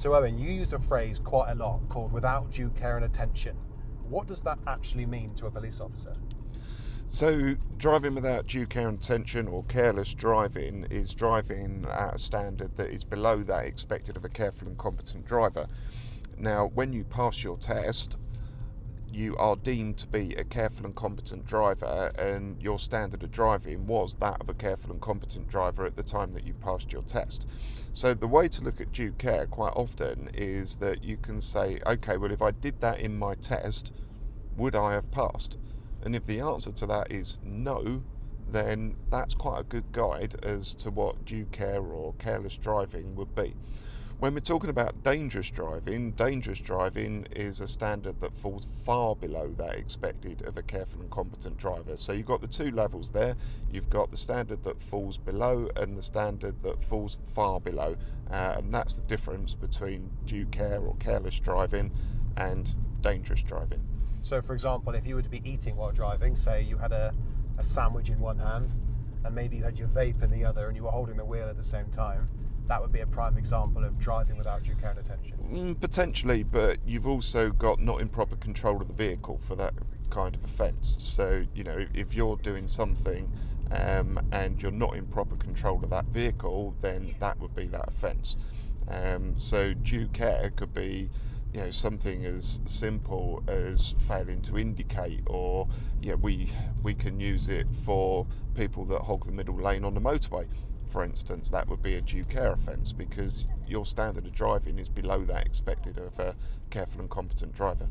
So Owen, you use a phrase quite a lot called without due care and attention. What does that actually mean to a police officer? So, driving without due care and attention, or careless driving, is driving at a standard that is below that expected of a careful and competent driver. Now, when you pass your test, you are deemed to be a careful and competent driver, and your standard of driving was that of a careful and competent driver at the time that you passed your test. So the way to look at due care quite often is that you can say, okay, well, if I did that in my test, would I have passed? And if the answer to that is no, then that's quite a good guide as to what due care or careless driving would be. When we're talking about dangerous driving is a standard that falls far below that expected of a careful and competent driver. So you've got the two levels there. You've got the standard that falls below and the standard that falls far below. And that's the difference between due care or careless driving and dangerous driving. So for example, if you were to be eating while driving, say you had a sandwich in one hand and maybe you had your vape in the other and you were holding the wheel at the same time, that would be a prime example of driving without due care and attention. Potentially, but you've also got not in proper control of the vehicle for that kind of offence. So, if you're doing something and you're not in proper control of that vehicle, then that would be that offence. So due care could be something as simple as failing to indicate, or we can use it for people that hog the middle lane on the motorway. For instance, that would be a due care offence because your standard of driving is below that expected of a careful and competent driver.